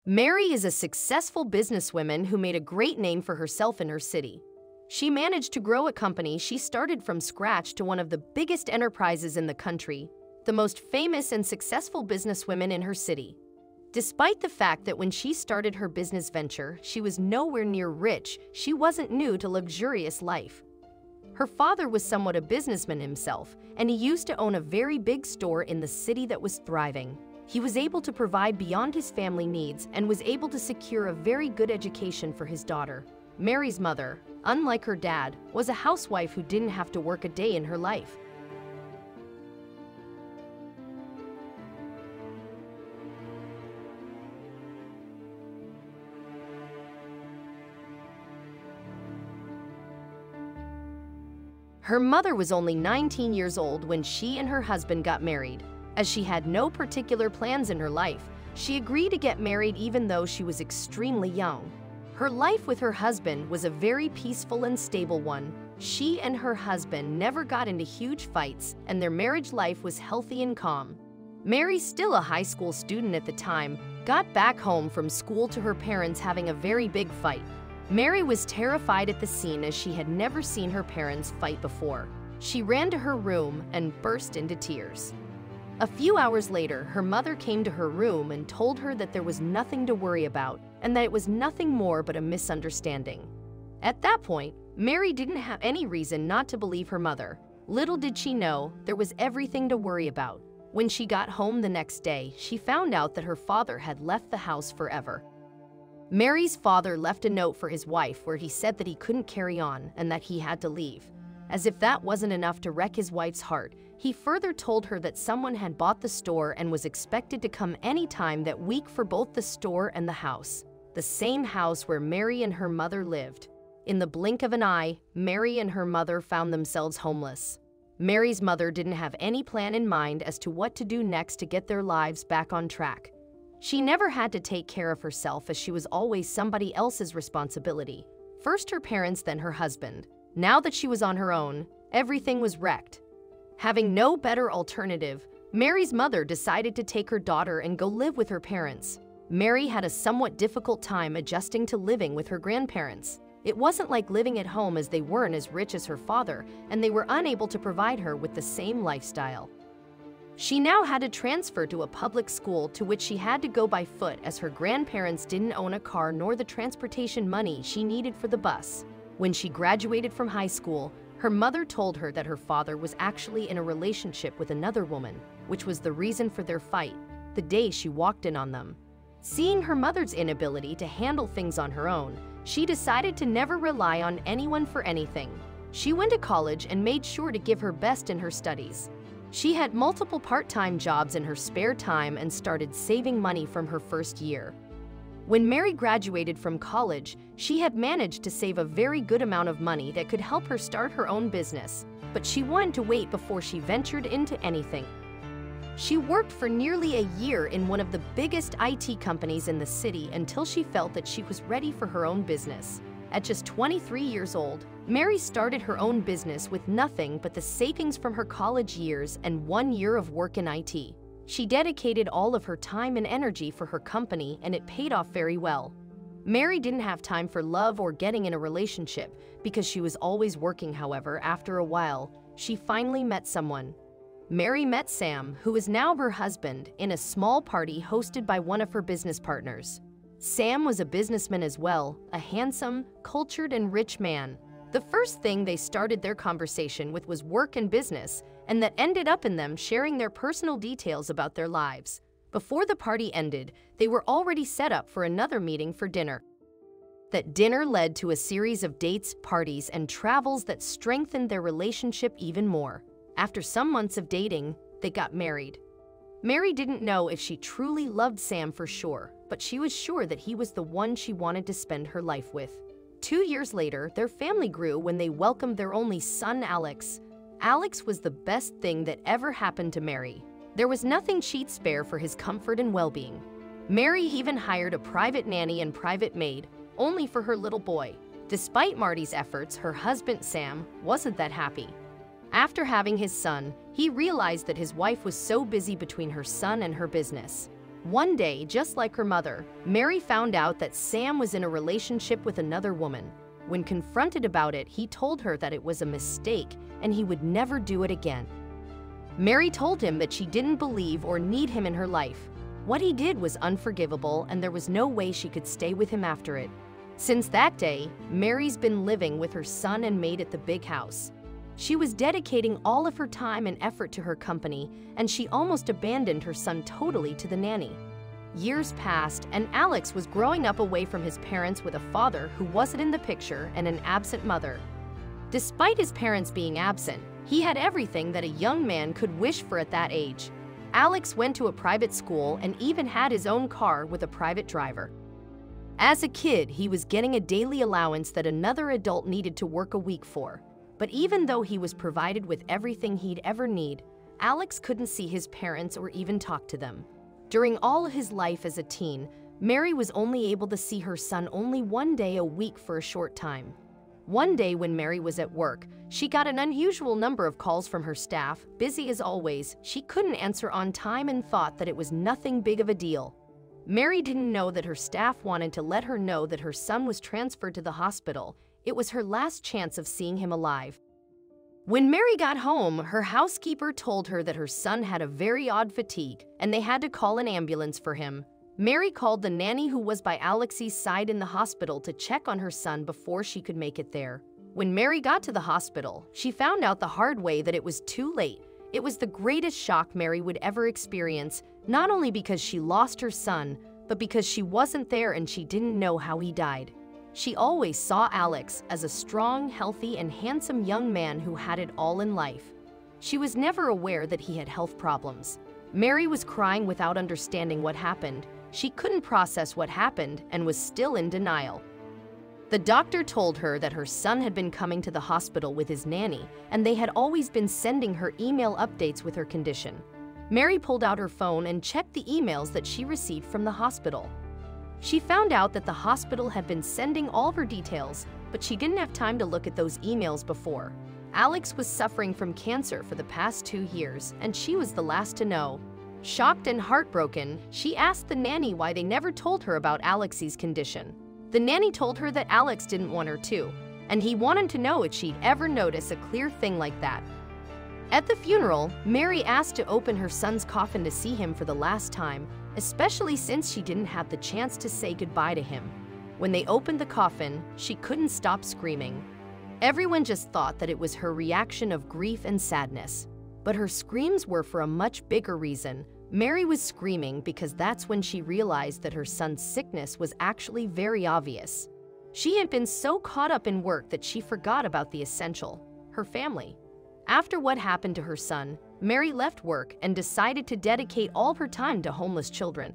Mary is a successful businesswoman who made a great name for herself in her city. She managed to grow a company she started from scratch to one of the biggest enterprises in the country, the most famous and successful businesswomen in her city. Despite the fact that when she started her business venture, she was nowhere near rich, she wasn't new to luxurious life. Her father was somewhat a businessman himself, and he used to own a very big store in the city that was thriving. He was able to provide beyond his family needs and was able to secure a very good education for his daughter. Mary's mother, unlike her dad, was a housewife who didn't have to work a day in her life. Her mother was only 19 years old when she and her husband got married. As she had no particular plans in her life, she agreed to get married even though she was extremely young. Her life with her husband was a very peaceful and stable one. She and her husband never got into huge fights, and their marriage life was healthy and calm. Mary, still a high school student at the time, got back home from school to her parents having a very big fight. Mary was terrified at the scene as she had never seen her parents fight before. She ran to her room and burst into tears. A few hours later, her mother came to her room and told her that there was nothing to worry about and that it was nothing more but a misunderstanding. At that point, Mary didn't have any reason not to believe her mother. Little did she know, there was everything to worry about. When she got home the next day, she found out that her father had left the house forever. Mary's father left a note for his wife where he said that he couldn't carry on and that he had to leave. As if that wasn't enough to wreck his wife's heart, he further told her that someone had bought the store and was expected to come any time that week for both the store and the house, the same house where Mary and her mother lived. In the blink of an eye, Mary and her mother found themselves homeless. Mary's mother didn't have any plan in mind as to what to do next to get their lives back on track. She never had to take care of herself as she was always somebody else's responsibility. First her parents, then her husband. Now that she was on her own, everything was wrecked. Having no better alternative, Mary's mother decided to take her daughter and go live with her parents. Mary had a somewhat difficult time adjusting to living with her grandparents. It wasn't like living at home as they weren't as rich as her father, and they were unable to provide her with the same lifestyle. She now had to transfer to a public school to which she had to go by foot as her grandparents didn't own a car nor the transportation money she needed for the bus. When she graduated from high school, her mother told her that her father was actually in a relationship with another woman, which was the reason for their fight, the day she walked in on them. Seeing her mother's inability to handle things on her own, she decided to never rely on anyone for anything. She went to college and made sure to give her best in her studies. She had multiple part-time jobs in her spare time and started saving money from her first year. When Mary graduated from college, she had managed to save a very good amount of money that could help her start her own business, but she wanted to wait before she ventured into anything. She worked for nearly a year in one of the biggest IT companies in the city until she felt that she was ready for her own business. At just 23 years old, Mary started her own business with nothing but the savings from her college years and 1 year of work in IT. She dedicated all of her time and energy for her company, and it paid off very well. Mary didn't have time for love or getting in a relationship because she was always working. However, after a while, she finally met someone. Mary met Sam, who is now her husband, in a small party hosted by one of her business partners. Sam was a businessman as well, a handsome, cultured, and rich man. The first thing they started their conversation with was work and business, and that ended up in them sharing their personal details about their lives. Before the party ended, they were already set up for another meeting for dinner. That dinner led to a series of dates, parties, and travels that strengthened their relationship even more. After some months of dating, they got married. Mary didn't know if she truly loved Sam for sure, but she was sure that he was the one she wanted to spend her life with. 2 years later, their family grew when they welcomed their only son, Alex. Alex was the best thing that ever happened to Mary. There was nothing she'd spare for his comfort and well-being. Mary even hired a private nanny and private maid, only for her little boy. Despite Marty's efforts, her husband, Sam, wasn't that happy. After having his son, he realized that his wife was so busy between her son and her business. One day, just like her mother, Mary found out that Sam was in a relationship with another woman. When confronted about it, he told her that it was a mistake and he would never do it again. Mary told him that she didn't believe or need him in her life. What he did was unforgivable and there was no way she could stay with him after it. Since that day, Mary's been living with her son and maid at the big house. She was dedicating all of her time and effort to her company, and she almost abandoned her son totally to the nanny. Years passed, and Alex was growing up away from his parents with a father who wasn't in the picture and an absent mother. Despite his parents being absent, he had everything that a young man could wish for at that age. Alex went to a private school and even had his own car with a private driver. As a kid, he was getting a daily allowance that another adult needed to work a week for. But even though he was provided with everything he'd ever need, Alex couldn't see his parents or even talk to them. During all of his life as a teen, Mary was only able to see her son only one day a week for a short time. One day when Mary was at work, she got an unusual number of calls from her staff. Busy as always, she couldn't answer on time and thought that it was nothing big of a deal. Mary didn't know that her staff wanted to let her know that her son was transferred to the hospital. It was her last chance of seeing him alive. When Mary got home, her housekeeper told her that her son had a very odd fatigue and they had to call an ambulance for him. Mary called the nanny who was by Alex's side in the hospital to check on her son before she could make it there. When Mary got to the hospital, she found out the hard way that it was too late. It was the greatest shock Mary would ever experience, not only because she lost her son, but because she wasn't there and she didn't know how he died. She always saw Alex as a strong, healthy, and handsome young man who had it all in life. She was never aware that he had health problems. Mary was crying without understanding what happened. She couldn't process what happened and was still in denial. The doctor told her that her son had been coming to the hospital with his nanny, and they had always been sending her email updates with her condition. Mary pulled out her phone and checked the emails that she received from the hospital. She found out that the hospital had been sending all her details, but she didn't have time to look at those emails before. Alex was suffering from cancer for the past 2 years, and she was the last to know. Shocked and heartbroken, she asked the nanny why they never told her about Alex's condition. The nanny told her that Alex didn't want her to, and he wanted to know if she'd ever notice a clear thing like that. At the funeral, Mary asked to open her son's coffin to see him for the last time, especially since she didn't have the chance to say goodbye to him. When they opened the coffin, she couldn't stop screaming. Everyone just thought that it was her reaction of grief and sadness. But her screams were for a much bigger reason. Mary was screaming because that's when she realized that her son's sickness was actually very obvious. She had been so caught up in work that she forgot about the essential, her family. After what happened to her son, Mary left work and decided to dedicate all her time to homeless children.